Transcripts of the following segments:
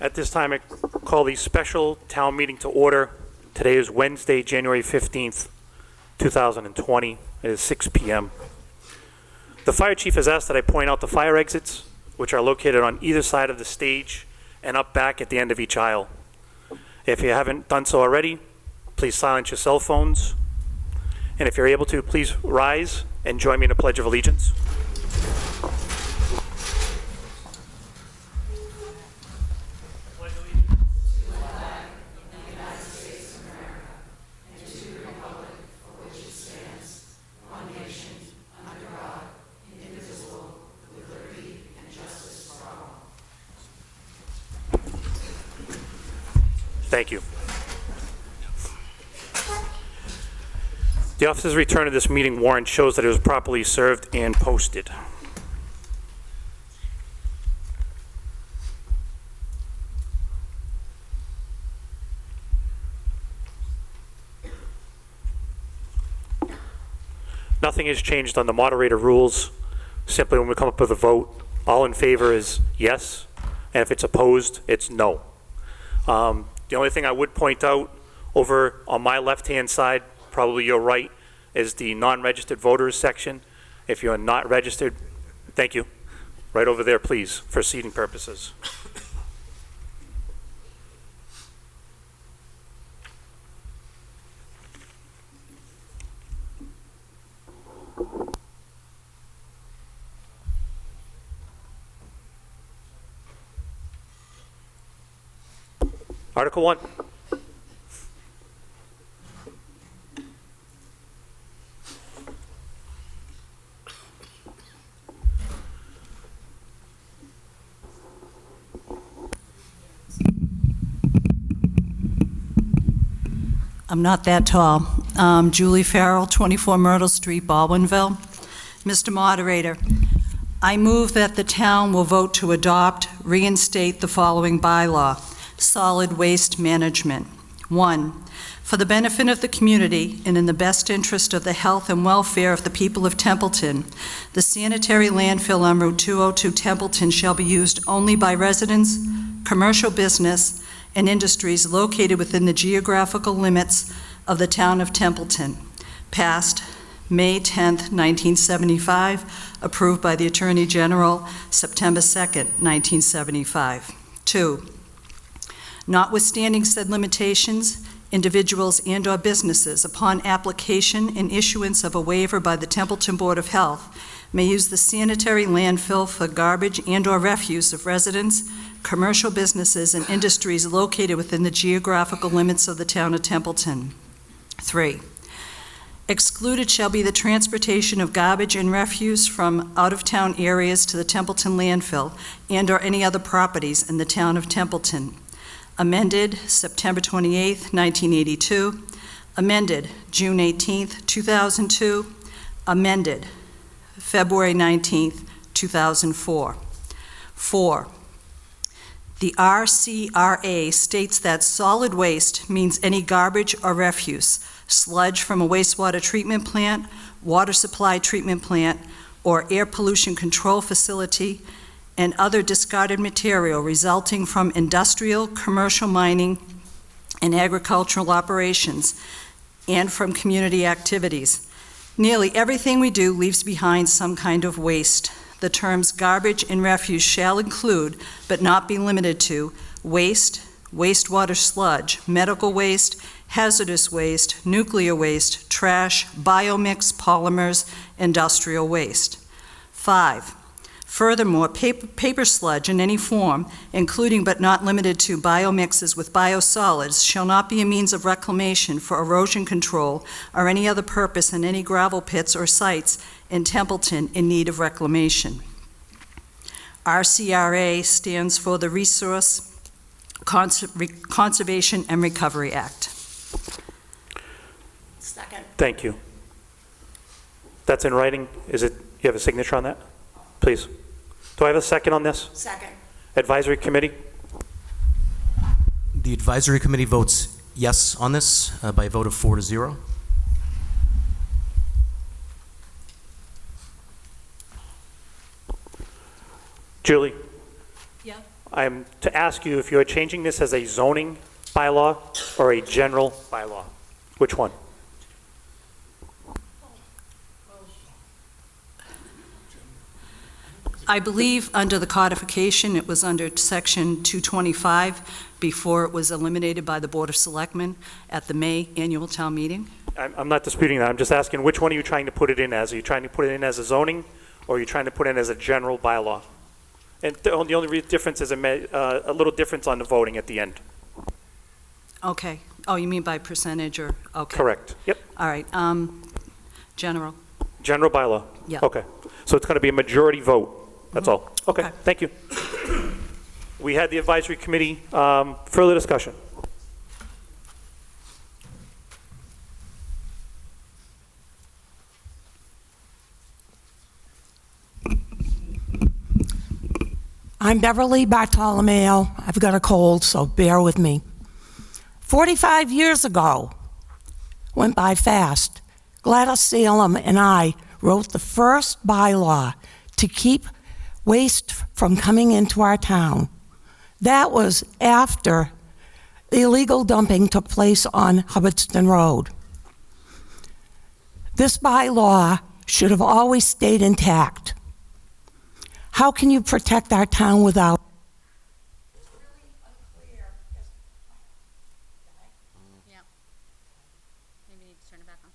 At this time, I call the special town meeting to order. Today is Wednesday, January 15th, 2020. It is 6 p.m. The fire chief has asked that I point out the fire exits, which are located on either side of the stage and up back at the end of each aisle. If you haven't done so already, please silence your cell phones. And if you're able to, please rise and join me in a Pledge of Allegiance. Thank you. The officer's return to this meeting warrant shows that it was properly served and posted. Nothing has changed on the moderator rules. Simply when we come up with a vote, all in favor is yes, and if it's opposed, it's no. The only thing I would point out over on my left-hand side, probably your right, is the non-registered voters section. If you're not registered, thank you. Right over there, please, for seating purposes. Article 1. I'm not that tall. Julie Farrell, 24 Myrtle Street, Baldwinville. Mr. Moderator, I move that the town will vote to adopt, reinstate the following bylaw. Solid waste management. 1. For the benefit of the community and in the best interest of the health and welfare of the people of Templeton, the sanitary landfill on Route 202 Templeton shall be used only by residents, commercial business, and industries located within the geographical limits of the town of Templeton. Passed May 10th, 1975, approved by the Attorney General September 2nd, 1975. 2. Notwithstanding said limitations, individuals and/or businesses, upon application and issuance of a waiver by the Templeton Board of Health, may use the sanitary landfill for garbage and/or refuse of residents, commercial businesses, and industries located within the geographical limits of the town of Templeton. 3. Excluded shall be the transportation of garbage and refuse from out-of-town areas to the Templeton landfill and/or any other properties in the town of Templeton. Amended September 28, 1982. Amended June 18, 2002. Amended February 19, 2004. 4. The RCRA states that solid waste means any garbage or refuse, sludge from a wastewater treatment plant, water supply treatment plant, or air pollution control facility, and other discarded material resulting from industrial, commercial mining, and agricultural operations, and from community activities. Nearly everything we do leaves behind some kind of waste. The terms garbage and refuse shall include, but not be limited to, waste, wastewater sludge, medical waste, hazardous waste, nuclear waste, trash, biomix, polymers, industrial waste. 5. Furthermore, paper sludge in any form, including but not limited to biomixes with biosolids, shall not be a means of reclamation for erosion control or any other purpose in any gravel pits or sites in Templeton in need of reclamation. RCRA stands for the Resource Conservation and Recovery Act. Second. Thank you. That's in writing. Is it? You have a signature on that? Please. Do I have a second on this? Second. Advisory Committee? The Advisory Committee votes yes on this by a vote of 4-0. Julie? Yeah. I'm to ask you if you're changing this as a zoning bylaw or a general bylaw. Which one? I believe under the codification, it was under Section 225 before it was eliminated by the Board of Selectmen at the May annual town meeting. I'm not disputing that. I'm just asking which one are you trying to put it in as? Are you trying to put it in as a zoning, or are you trying to put it in as a general bylaw? And the only difference is a little difference on the voting at the end. Okay. Oh, you mean by percentage or, okay. Correct. Yep. All right. General. General bylaw. Yeah. Okay. So it's going to be a majority vote. That's all. Okay. Okay. Thank you. We had the advisory committee. Further discussion. I'm Beverly Bartolomeo. I've got a cold, so bear with me. 45 years ago, went by fast, Gladys Salem and I wrote the first bylaw to keep waste from coming into our town. That was after illegal dumping took place on Hubbardston Road. This bylaw should have always stayed intact. How can you protect our town without? Yeah. Maybe you need to turn it back on.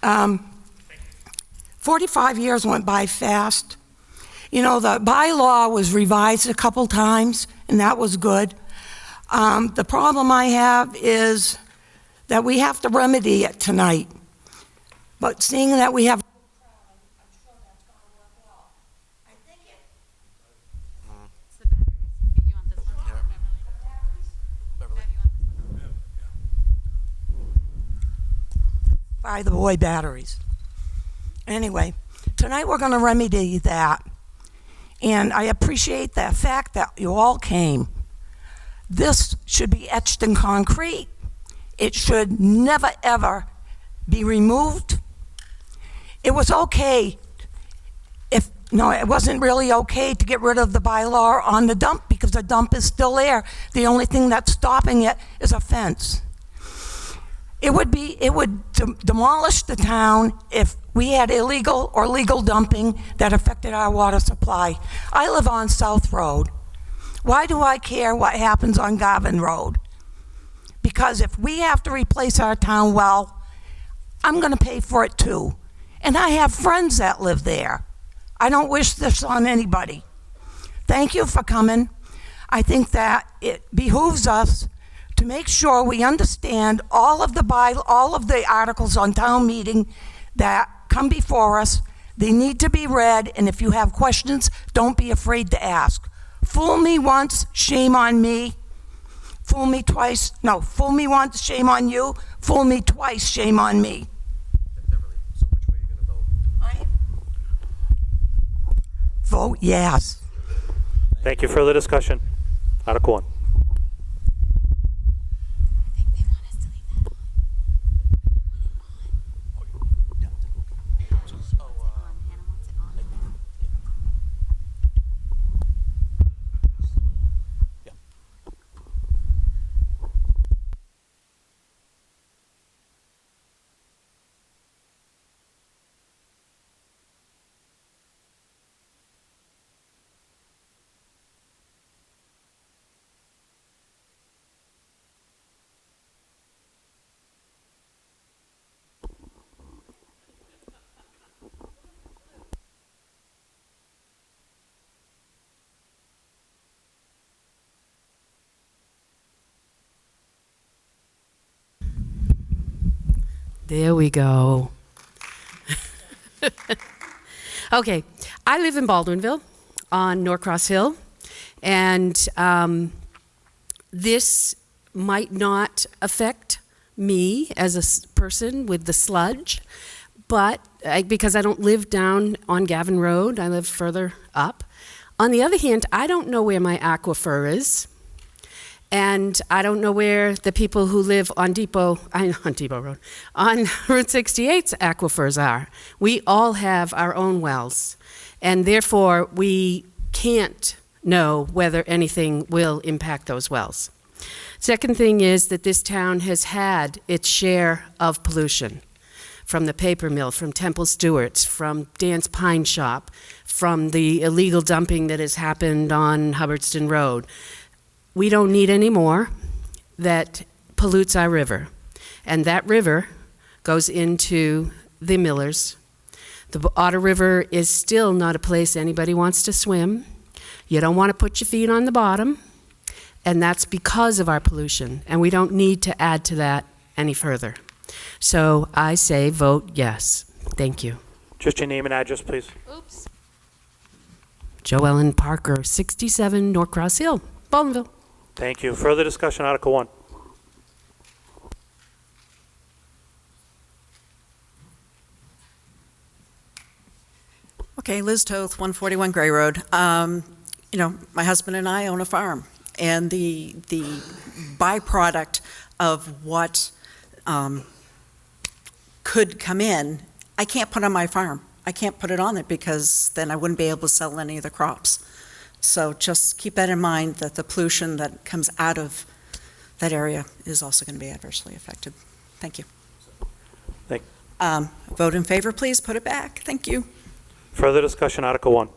Um, 45 years went by fast. You know, the bylaw was revised a couple times, and that was good. The problem I have is that we have to remedy it tonight. But seeing that we have... It's the batteries. You want this one? Beverly? Bev, you want this one? by the boy batteries. Anyway, tonight we're going to remedy that. And I appreciate the fact that you all came. This should be etched in concrete. It should never, ever be removed. It was okay it wasn't really okay to get rid of the bylaw on the dump because the dump is still there. The only thing that's stopping it is a fence. It would demolish the town if we had illegal or legal dumping that affected our water supply. I live on South Road. Why do I care what happens on Garvin Road? Because if we have to replace our town well, I'm going to pay for it too. And I have friends that live there. I don't wish this on anybody. Thank you for coming. I think that it behooves us to make sure we understand all of the articles on town meeting that come before us. They need to be read, and if you have questions, don't be afraid to ask. Fool me once, shame on me. Fool me twice, no, fool me once, shame on you. Fool me twice, shame on me. Beverly, so which way are you going to vote? Vote yes. Thank you. Further discussion. Article 1. I think they want us to leave that on. Hannah wants it on. There we go. Okay, I live in Baldwinville on Norcross Hill, and this might not affect me as a person with the sludge, but because I don't live down on Gavin Road, I live further up. On the other hand, I don't know where my aquifer is, And I don't know where the people who live on Depot Road, on Route 68's aquifers are. We all have our own wells, and therefore we can't know whether anything will impact those wells. Second thing is that this town has had its share of pollution from the paper mill, from Temple Stewart's, from Dan's Pine Shop, from the illegal dumping that has happened on Hubbardston Road. We don't need any more that pollutes our river. And that river goes into the Millers. The Otter River is still not a place anybody wants to swim. You don't want to put your feet on the bottom. And that's because of our pollution. And we don't need to add to that any further. So I say vote yes. Thank you. Just your name and address, please. Oops. Joellen Parker, 67 Norcross Hill, Baldwinville. Thank you. Further discussion, Article 1. Okay, Liz Toth, 141 Gray Road. My husband and I own a farm, and the byproduct of what could come in, I can't put on my farm. I can't put it on it because then I wouldn't be able to sell any of the crops. So just keep that in mind, that the pollution that comes out of that area is also going to be adversely affected. Thank you. Vote in favor, please. Put it back. Thank you. Further discussion, Article 1.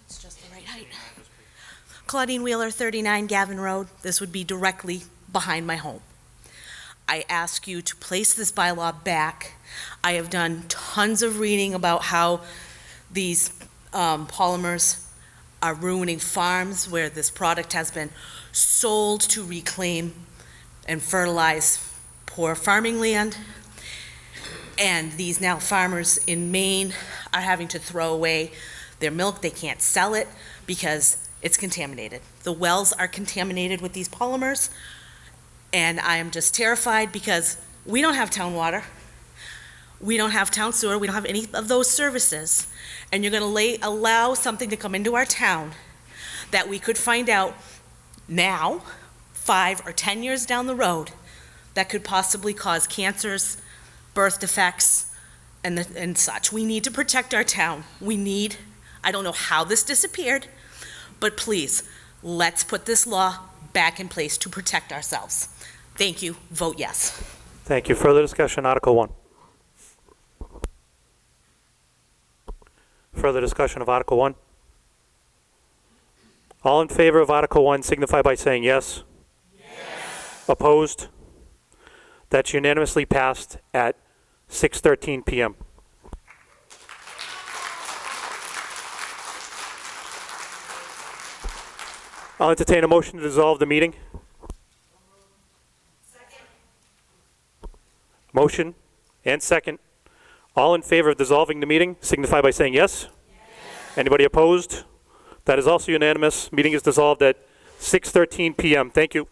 It's just the right height. Claudine Wheeler, 39 Gavin Road. This would be directly behind my home. I ask you to place this bylaw back. I have done tons of reading about how these polymers are ruining farms where this product has been sold to reclaim and fertilize poor farming land. And these now farmers in Maine are having to throw away their milk. They can't sell it because it's contaminated. The wells are contaminated with these polymers, and I am just terrified because we don't have town water. We don't have town sewer. We don't have any of those services. And you're going to allow something to come into our town that we could find out now, 5 or 10 years down the road, that could possibly cause cancers, birth defects, and such. We need to protect our town. I don't know how this disappeared, but please, let's put this law back in place to protect ourselves. Thank you. Vote yes. Thank you. Further discussion, Article 1. Further discussion of Article 1. All in favor of Article 1 signify by saying yes. Yes. Opposed? That's unanimously passed at 6:13 p.m. I'll entertain a motion to dissolve the meeting. Second. Motion and second. All in favor of dissolving the meeting signify by saying yes. Yes. Anybody opposed? That is also unanimous. Meeting is dissolved at 6:13 p.m. Thank you.